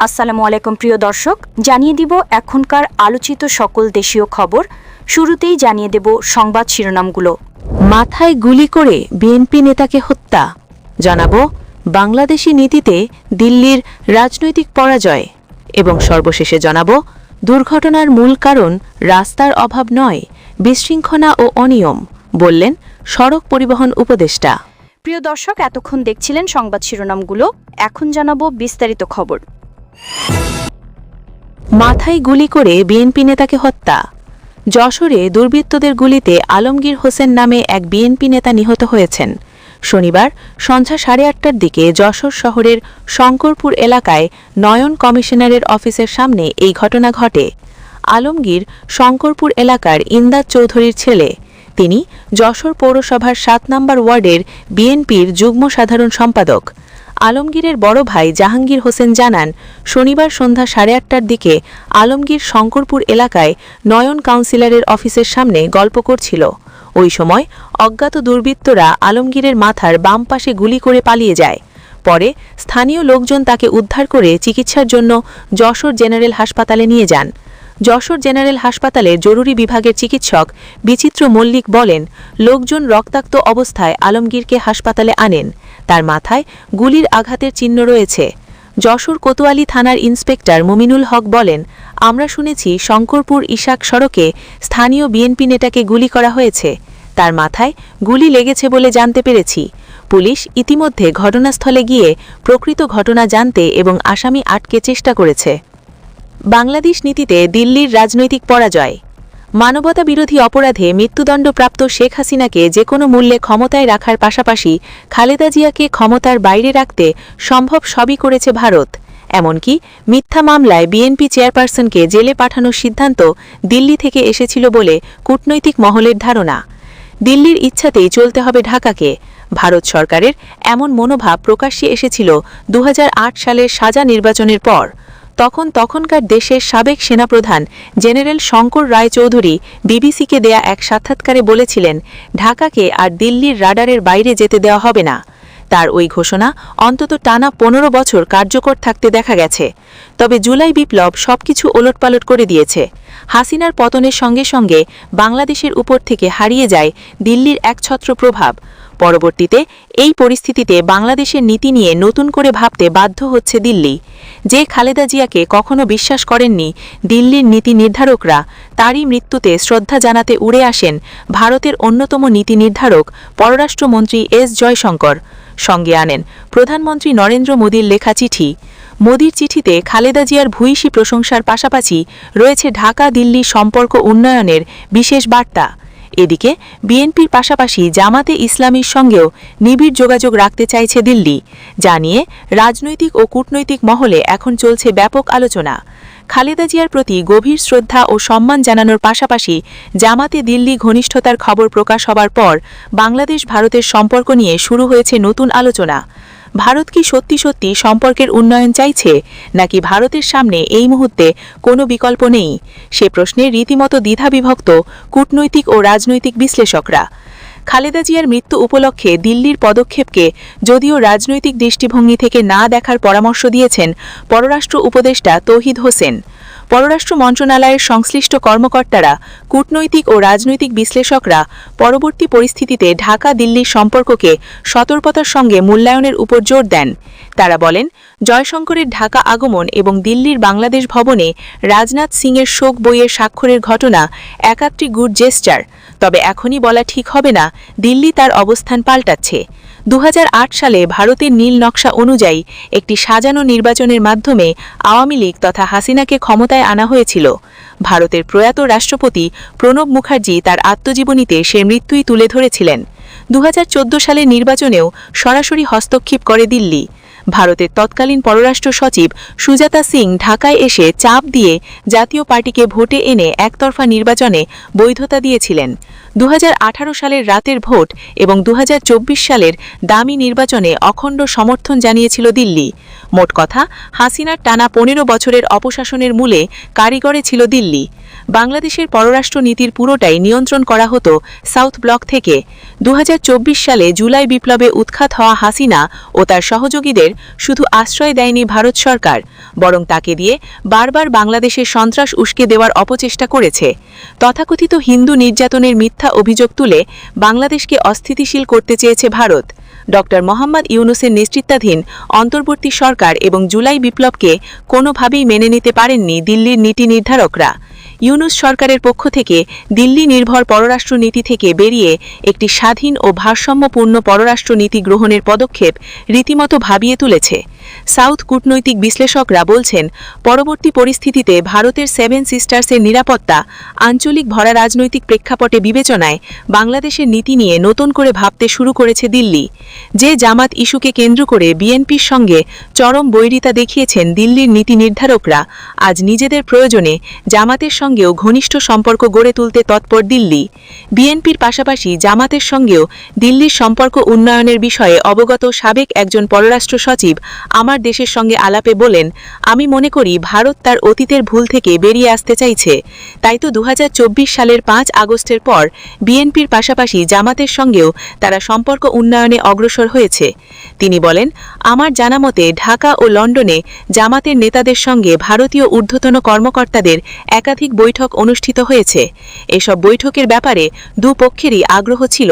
আসসালামু আলাইকুম প্রিয় দর্শক, জানিয়ে দিব এখনকার আলোচিত সকল দেশীয় খবর। শুরুতেই জানিয়ে দেব সংবাদ শিরোনামগুলো। মাথায় গুলি করে বিএনপি নেতাকে হত্যা, জানাবো বাংলাদেশি নীতিতে দিল্লির রাজনৈতিক পরাজয় এবং সর্বশেষে জানাবো দুর্ঘটনার মূল কারণ রাস্তার অভাব নয়, বিশৃঙ্খলা ও অনিয়ম, বললেন সড়ক পরিবহন উপদেষ্টা। প্রিয় দর্শক, এতক্ষণ দেখছিলেন সংবাদ শিরোনামগুলো, এখন জানাবো বিস্তারিত খবর। মাথায় গুলি করে বিএনপি নেতাকে হত্যা। যশোরে দুর্বৃত্তদের গুলিতে আলমগীর হোসেন নামে এক বিএনপি নেতা নিহত হয়েছেন। শনিবার সন্ধ্যা 8:30টার দিকে যশোর শহরের শঙ্করপুর এলাকায় নয়ন কমিশনারের অফিসের সামনে এই ঘটনা ঘটে। আলমগীর শঙ্করপুর এলাকার ইমদাদ চৌধুরীর ছেলে। তিনি যশোর পৌরসভার 7 নম্বর ওয়ার্ডের বিএনপির যুগ্ম সাধারণ সম্পাদক। আলমগীরের বড় ভাই জাহাঙ্গীর হোসেন জানান, শনিবার সন্ধ্যা 8:30টার দিকে আলমগীর শঙ্করপুর এলাকায় নয়ন কাউন্সিলরের অফিসের সামনে গল্প করছিল। ওই সময় অজ্ঞাত দুর্বৃত্তরা আলমগীরের মাথার বাম পাশে গুলি করে পালিয়ে যায়। পরে স্থানীয় লোকজন তাকে উদ্ধার করে চিকিৎসার জন্য যশোর জেনারেল হাসপাতালে নিয়ে যান। যশোর জেনারেল হাসপাতালের জরুরি বিভাগের চিকিৎসক বিচিত্র মল্লিক বলেন, লোকজন রক্তাক্ত অবস্থায় আলমগীরকে হাসপাতালে আনেন। তার মাথায় গুলির আঘাতের চিহ্ন রয়েছে। যশোর কোতোয়ালি থানার ইন্সপেক্টর মুমিনুল হক বলেন, আমরা শুনেছি শঙ্করপুর ইশাক সড়কে স্থানীয় বিএনপি নেতাকে গুলি করা হয়েছে। তার মাথায় গুলি লেগেছে বলে জানতে পেরেছি। পুলিশ ইতিমধ্যে ঘটনাস্থলে গিয়ে প্রকৃত ঘটনা জানতে এবং আসামি আটকে চেষ্টা করেছে। বাংলাদেশ নীতিতে দিল্লির রাজনৈতিক পরাজয়। মানবতা বিরোধী অপরাধে মৃত্যুদণ্ডপ্রাপ্ত শেখ হাসিনাকে যে কোনো মূল্যে ক্ষমতায় রাখার পাশাপাশি খালেদা জিয়াকে ক্ষমতার বাইরে রাখতে সম্ভব সবই করেছে ভারত। এমনকি মিথ্যা মামলায় বিএনপি চেয়ারপারসনকে জেলে পাঠানোর সিদ্ধান্ত দিল্লি থেকে এসেছিল বলে কূটনৈতিক মহলের ধারণা। দিল্লির ইচ্ছাতেই চলতে হবে ঢাকাকে। ভারত সরকারের এমন মনোভাব প্রকাশ্যে এসেছিল 2008 সালের সাজা নির্বাচনের পর। তখনকার দেশের সাবেক সেনাপ্রধান জেনারেল শঙ্কর রায় চৌধুরী বিবিসিকে দেয়া এক সাক্ষাৎকারে বলেছিলেন, ঢাকাকে আর দিল্লির রাডারের বাইরে যেতে দেওয়া হবে না। তার ওই ঘোষণা অন্তত টানা 15 বছর কার্যকর থাকতে দেখা গেছে। তবে জুলাই বিপ্লব সবকিছু ওলটপালট করে দিয়েছে। হাসিনার পতনের সঙ্গে সঙ্গে বাংলাদেশের উপর থেকে হারিয়ে যায় দিল্লির একছত্র প্রভাব। পরবর্তীতে এই পরিস্থিতিতে বাংলাদেশের নীতি নিয়ে নতুন করে ভাবতে বাধ্য হচ্ছে দিল্লি। যে খালেদা জিয়াকে কখনো বিশ্বাস করেননি দিল্লির নীতি নির্ধারকরা, তারই মৃত্যুতে শ্রদ্ধা জানাতে উড়ে আসেন ভারতের অন্যতম নীতি নির্ধারক পররাষ্ট্রমন্ত্রী এস জয়শঙ্কর। সঙ্গে আনেন প্রধানমন্ত্রী নরেন্দ্র মোদীর লেখা চিঠি। মোদীর চিঠিতে খালেদা জিয়ার ভূয়সী প্রশংসার পাশাপাশি রয়েছে ঢাকা দিল্লি সম্পর্ক উন্নয়নের বিশেষ বার্তা। এদিকে বিএনপির পাশাপাশি জামাতে ইসলামীর সঙ্গেও নিবিড় যোগাযোগ রাখতে চাইছে দিল্লি, যা নিয়ে রাজনৈতিক ও কূটনৈতিক মহলে এখন চলছে ব্যাপক আলোচনা। খালেদা জিয়ার প্রতি গভীর শ্রদ্ধা ও সম্মান জানানোর পাশাপাশি জামাতে দিল্লি ঘনিষ্ঠতার খবর প্রকাশ হবার পর বাংলাদেশ ভারতের সম্পর্ক নিয়ে শুরু হয়েছে নতুন আলোচনা। ভারত কি সত্যি সত্যি সম্পর্কের উন্নয়ন চাইছে, নাকি ভারতের সামনে এই মুহূর্তে কোনো বিকল্প নেই? সে প্রশ্নে রীতিমতো দ্বিধাবিভক্ত কূটনৈতিক ও রাজনৈতিক বিশ্লেষকরা। খালেদা জিয়ার মৃত্যু উপলক্ষে দিল্লির পদক্ষেপকে যদিও রাজনৈতিক দৃষ্টিভঙ্গি থেকে না দেখার পরামর্শ দিয়েছেন পররাষ্ট্র উপদেষ্টা তৌহিদ হোসেন। পররাষ্ট্র মন্ত্রণালয়ের সংশ্লিষ্ট কর্মকর্তারা, কূটনৈতিক ও রাজনৈতিক বিশ্লেষকরা পরবর্তী পরিস্থিতিতে ঢাকা দিল্লির সম্পর্ককে সতর্কতার সঙ্গে মূল্যায়নের উপর জোর দেন। তারা বলেন, জয়শঙ্করের ঢাকা আগমন এবং দিল্লির বাংলাদেশ ভবনে রাজনাথ সিংয়ের শোক বইয়ের স্বাক্ষরের ঘটনা একাত্রি গুড জেস্টার। তবে এখনই বলা ঠিক হবে না দিল্লি তার অবস্থান পাল্টাচ্ছে। 2008 সালে ভারতের নীল নকশা অনুযায়ী একটি সাজানো নির্বাচনের মাধ্যমে আওয়ামী লীগ তথা হাসিনাকে ক্ষমতায় আনা হয়েছিল। ভারতের প্রয়াত রাষ্ট্রপতি প্রণব মুখার্জি তার আত্মজীবনীতে সে মৃত্যুই তুলে ধরেছিলেন। 2014 সালের নির্বাচনেও সরাসরি হস্তক্ষেপ করে দিল্লি। ভারতের তৎকালীন পররাষ্ট্র সচিব সুজাতা সিং ঢাকায় এসে চাপ দিয়ে জাতীয় পার্টিকে ভোটে এনে একতরফা নির্বাচনে বৈধতা দিয়েছিলেন। 2018 সালের রাতের ভোট এবং 2024 সালের দামি নির্বাচনে অখণ্ড সমর্থন জানিয়েছিল দিল্লি। মোট কথা, হাসিনার টানা 15 বছরের অপশাসনের মূলে কারিগরে ছিল দিল্লি। বাংলাদেশের পররাষ্ট্র নীতির পুরোটাই নিয়ন্ত্রণ করা হতো সাউথ ব্লক থেকে। 2024 সালে জুলাই বিপ্লবে উৎখাত হওয়া হাসিনা ও তার সহযোগীদের শুধু আশ্রয় দেয়নি ভারত সরকার, বরং তাকে দিয়ে বারবার বাংলাদেশের সন্ত্রাস উস্কে দেওয়ার অপচেষ্টা করেছে। তথাকথিত হিন্দু নির্যাতনের মিথ্যা অভিযোগ তুলে বাংলাদেশকে অস্থিতিশীল করতে চেয়েছে ভারত। ডক্টর মোহাম্মদ ইউনূসের নেতৃত্বাধীন অন্তর্বর্তী সরকার এবং জুলাই বিপ্লবকে কোনোভাবেই মেনে নিতে পারেননি দিল্লির নীতি নির্ধারকরা। ইউনূস সরকারের পক্ষ থেকে দিল্লি নির্ভর পররাষ্ট্র নীতি থেকে বেরিয়ে একটি স্বাধীন ও ভারসাম্যপূর্ণ পররাষ্ট্র নীতি গ্রহণের পদক্ষেপ রীতিমতো ভাবিয়ে তুলেছে। সাউথ কূটনৈতিক বিশ্লেষকরা বলছেন, পরবর্তী পরিস্থিতিতে ভারতের সেভেন সিস্টার্সের নিরাপত্তা আঞ্চলিক ভরা রাজনৈতিক প্রেক্ষাপটে বিবেচনায় বাংলাদেশের নীতি নিয়ে নতুন করে ভাবতে শুরু করেছে দিল্লি। যে জামাত ইস্যুকে কেন্দ্র করে বিএনপির সঙ্গে চরম বৈরিতা দেখিয়েছেন দিল্লির নীতি নির্ধারকরা, আজ নিজেদের প্রয়োজনে জামাতের সঙ্গেও ঘনিষ্ঠ সম্পর্ক গড়ে তুলতে তৎপর দিল্লি। বিএনপির পাশাপাশি জামাতের সঙ্গেও দিল্লির সম্পর্ক উন্নয়নের বিষয়ে অবগত সাবেক একজন পররাষ্ট্র সচিব আমার দেশের সঙ্গে আলাপে বলেন, আমি মনে করি ভারত তার অতীতের ভুল থেকে বেরিয়ে আসতে চাইছে। তাই তো 2024 সালের 5 আগস্টের পর বিএনপির পাশাপাশি জামাতের সঙ্গেও তারা সম্পর্ক উন্নয়নে অগ্রসর হয়েছে। তিনি বলেন, আমার জানামতে ঢাকা ও লন্ডনে জামাতের নেতাদের সঙ্গে ভারতীয় ঊর্ধ্বতন কর্মকর্তাদের একাধিক বৈঠক অনুষ্ঠিত হয়েছে। এসব বৈঠকের ব্যাপারে দুপক্ষেরই আগ্রহ ছিল।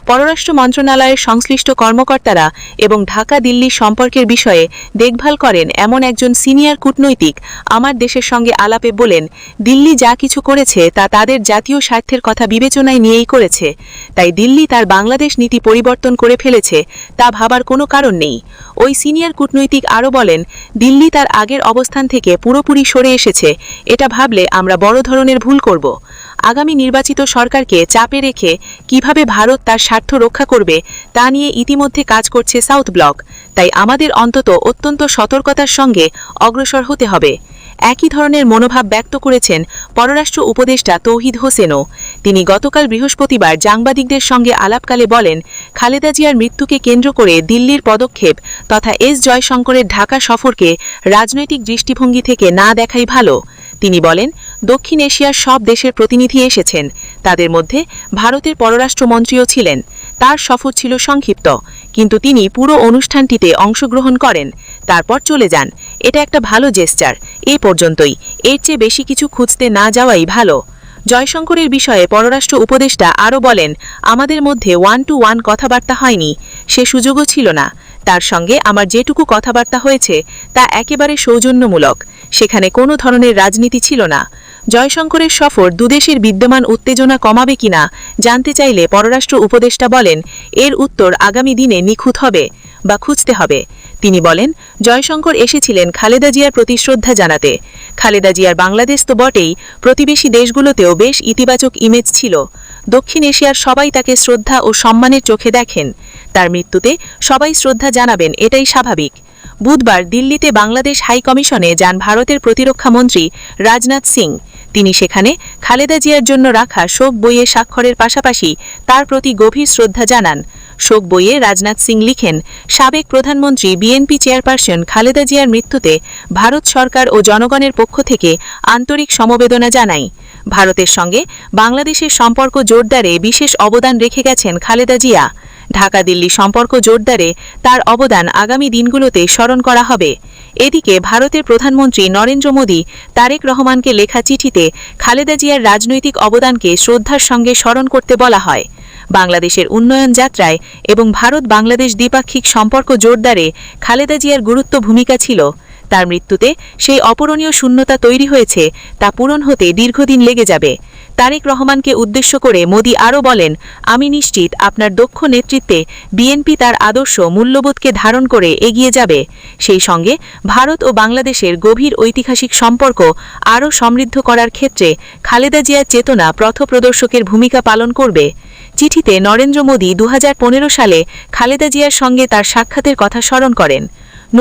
পররাষ্ট্র মন্ত্রণালয়ের সংশ্লিষ্ট কর্মকর্তারা এবং ঢাকা দিল্লি সম্পর্কের বিষয়ে দেখভাল করেন এমন একজন সিনিয়র কূটনৈতিক আমার দেশের সঙ্গে আলাপে বলেন, দিল্লি যা কিছু করেছে তা তাদের জাতীয় স্বার্থের কথা বিবেচনায় নিয়েই করেছে। তাই দিল্লি তার বাংলাদেশ নীতি পরিবর্তন করে ফেলেছে তা ভাবার কোনো কারণ নেই। ওই সিনিয়র কূটনৈতিক আরও বলেন, দিল্লি তার আগের অবস্থান থেকে পুরোপুরি সরে এসেছে। এটা ভাবলে আমরা বড় ধরনের ভুল করব। আগামী নির্বাচিত সরকারকে চাপে রেখে কিভাবে ভারত তার স্বার্থ রক্ষা করবে তা নিয়ে ইতিমধ্যে কাজ করছে সাউথ ব্লক। তাই আমাদের অন্তত অত্যন্ত সতর্কতার সঙ্গে অগ্রসর হতে হবে। একই ধরনের মনোভাব ব্যক্ত করেছেন পররাষ্ট্র উপদেষ্টা তৌহিদ হোসেনও। তিনি গতকাল বৃহস্পতিবার সাংবাদিকদের সঙ্গে আলাপকালে বলেন, খালেদা জিয়ার মৃত্যুকে কেন্দ্র করে দিল্লির পদক্ষেপ তথা এস জয়শঙ্করের ঢাকা সফরকে রাজনৈতিক দৃষ্টিভঙ্গি থেকে না দেখাই ভালো। তিনি বলেন, দক্ষিণ এশিয়ার সব দেশের প্রতিনিধি এসেছেন, তাদের মধ্যে ভারতের পররাষ্ট্রমন্ত্রীও ছিলেন। তার সফর ছিল সংক্ষিপ্ত, কিন্তু তিনি পুরো অনুষ্ঠানটিতে অংশগ্রহণ করেন, তারপর চলে যান। এটা একটা ভালো জেস্চার। এ পর্যন্তই, এর চেয়ে বেশি কিছু খুঁজতে না যাওয়াই ভালো। জয়শঙ্করের বিষয়ে পররাষ্ট্র উপদেষ্টা আরও বলেন, আমাদের মধ্যে 1-to-1 কথাবার্তা হয়নি, সে সুযোগও ছিল না। তার সঙ্গে আমার যেটুকু কথাবার্তা হয়েছে তা একেবারে সৌজন্যমূলক, সেখানে কোনো ধরনের রাজনীতি ছিল না। জয়শঙ্করের সফর দুদেশের বিদ্যমান উত্তেজনা কমাবে কিনা জানতে চাইলে পররাষ্ট্র উপদেষ্টা বলেন, এর উত্তর আগামী দিনে নিখুঁত হবে বা খুঁজতে হবে। তিনি বলেন, জয়শঙ্কর এসেছিলেন খালেদা জিয়ার প্রতি শ্রদ্ধা জানাতে। খালেদা জিয়ার বাংলাদেশ তো বটেই, প্রতিবেশী দেশগুলোতেও বেশ ইতিবাচক ইমেজ ছিল। দক্ষিণ এশিয়ার সবাই তাকে শ্রদ্ধা ও সম্মানের চোখে দেখেন। তার মৃত্যুতে সবাই শ্রদ্ধা জানাবেন, এটাই স্বাভাবিক। বুধবার দিল্লিতে বাংলাদেশ হাই কমিশনে যান ভারতের প্রতিরক্ষা মন্ত্রী রাজনাথ সিং। তিনি সেখানে খালেদা জিয়ার জন্য রাখা শোক বইয়ে স্বাক্ষরের পাশাপাশি তার প্রতি গভীর শ্রদ্ধা জানান। শোক বইয়ে রাজনাথ সিং লিখেন, সাবেক প্রধানমন্ত্রী বিএনপি চেয়ারপারসন খালেদা জিয়ার মৃত্যুতে ভারত সরকার ও জনগণের পক্ষ থেকে আন্তরিক সমবেদনা জানাই। ভারতের সঙ্গে বাংলাদেশের সম্পর্ক জোরদারে বিশেষ অবদান রেখে গেছেন খালেদা জিয়া। ঢাকা দিল্লি সম্পর্ক জোরদারে তার অবদান আগামী দিনগুলোতে স্মরণ করা হবে। এদিকে ভারতের প্রধানমন্ত্রী নরেন্দ্র মোদী তারেক রহমানকে লেখা চিঠিতে খালেদা জিয়ার রাজনৈতিক অবদানকে শ্রদ্ধার সঙ্গে স্মরণ করতে বলা হয়। বাংলাদেশের উন্নয়ন যাত্রায় এবং ভারত বাংলাদেশ দ্বিপাক্ষিক সম্পর্ক জোরদারে খালেদা জিয়ার গুরুত্ব ভূমিকা ছিল। তার মৃত্যুতে সেই অপূরণীয় শূন্যতা তৈরি হয়েছে, তা পূরণ হতে দীর্ঘদিন লেগে যাবে। তারেক রহমানকে উদ্দেশ্য করে মোদি আরও বলেন, আমি নিশ্চিত আপনার দক্ষ নেতৃত্বে বিএনপি তার আদর্শ মূল্যবোধকে ধারণ করে এগিয়ে যাবে। সেই সঙ্গে ভারত ও বাংলাদেশের গভীর ঐতিহাসিক সম্পর্ক আরও সমৃদ্ধ করার ক্ষেত্রে খালেদা জিয়ার চেতনা পথপ্রদর্শকের ভূমিকা পালন করবে। চিঠিতে নরেন্দ্র মোদী 2015 সালে খালেদা জিয়ার সঙ্গে তার সাক্ষাতের কথা স্মরণ করেন।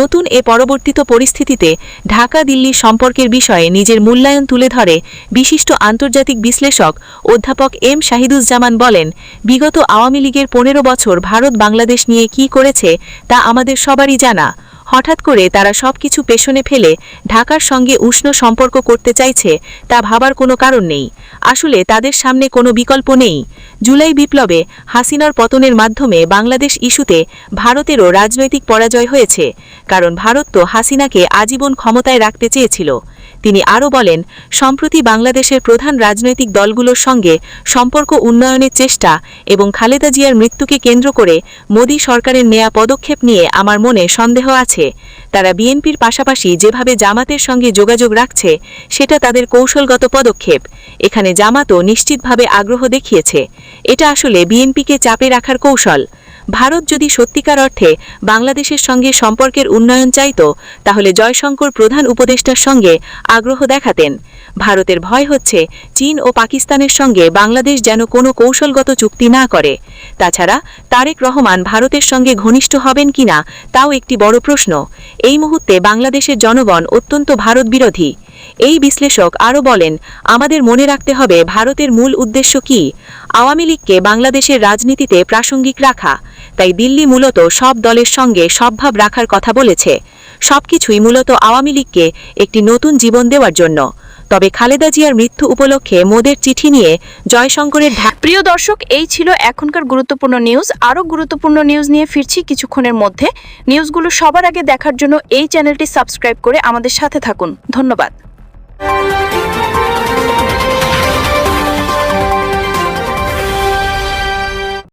নতুন এ পরবর্তিত পরিস্থিতিতে ঢাকা দিল্লি সম্পর্কের বিষয়ে নিজের মূল্যায়ন তুলে ধরে বিশিষ্ট আন্তর্জাতিক বিশ্লেষক অধ্যাপক এম শাহিদুজ্জামান বলেন, বিগত আওয়ামী লীগের 15 বছর ভারত বাংলাদেশ নিয়ে কী করেছে তা আমাদের সবারই জানা। হঠাৎ করে তারা সবকিছু পেছনে ফেলে ঢাকার সঙ্গে উষ্ণ সম্পর্ক করতে চাইছে তা ভাবার কোনো কারণ নেই। আসলে তাদের সামনে কোনো বিকল্প নেই। জুলাই বিপ্লবে হাসিনার পতনের মাধ্যমে বাংলাদেশ ইস্যুতে ভারতেরও রাজনৈতিক পরাজয় হয়েছে, কারণ ভারত তো হাসিনাকে আজীবন ক্ষমতায় রাখতে চেয়েছিল। তিনি আরও বলেন, সম্প্রতি বাংলাদেশের প্রধান রাজনৈতিক দলগুলোর সঙ্গে সম্পর্ক উন্নয়নের চেষ্টা এবং খালেদা জিয়ার মৃত্যুকে কেন্দ্র করে মোদী সরকারের নেয়া পদক্ষেপ নিয়ে আমার মনে সন্দেহ আছে। তারা বিএনপির পাশাপাশি যেভাবে জামাতের সঙ্গে যোগাযোগ রাখছে সেটা তাদের কৌশলগত পদক্ষেপ। এখানে জামাতও নিশ্চিতভাবে আগ্রহ দেখিয়েছে। এটা আসলে বিএনপিকে চাপে রাখার কৌশল। ভারত যদি সত্যিকার অর্থে বাংলাদেশের সঙ্গে সম্পর্কের উন্নয়ন চাইত, তাহলে জয়শঙ্কর প্রধান উপদেষ্টার সঙ্গে আগ্রহ দেখাতেন। ভারতের ভয় হচ্ছে চীন ও পাকিস্তানের সঙ্গে বাংলাদেশ যেন কোনো কৌশলগত চুক্তি না করে। তাছাড়া তারেক রহমান ভারতের সঙ্গে ঘনিষ্ঠ হবেন কিনা তাও একটি বড় প্রশ্ন। এই মুহূর্তে বাংলাদেশের জনগণ অত্যন্ত ভারত বিরোধী। এই বিশ্লেষক আরও বলেন, আমাদের মনে রাখতে হবে ভারতের মূল উদ্দেশ্য কি? আওয়ামী লীগকে বাংলাদেশের রাজনীতিতে প্রাসঙ্গিক রাখা। তাই দিল্লি মূলত সব দলের সঙ্গে সদ্ভাব রাখার কথা বলেছে। সবকিছুই মূলত আওয়ামী লীগকে একটি নতুন জীবন দেওয়ার জন্য। তবে খালেদা জিয়ার মৃত্যু উপলক্ষে মোদের চিঠি নিয়ে জয়শঙ্করের প্রিয় দর্শক, এই ছিল এখনকার গুরুত্বপূর্ণ নিউজ। আরও গুরুত্বপূর্ণ নিউজ নিয়ে ফিরছি কিছুক্ষণের মধ্যে। নিউজগুলো সবার আগে দেখার জন্য এই চ্যানেলটি সাবস্ক্রাইব করে আমাদের সাথে থাকুন। ধন্যবাদ।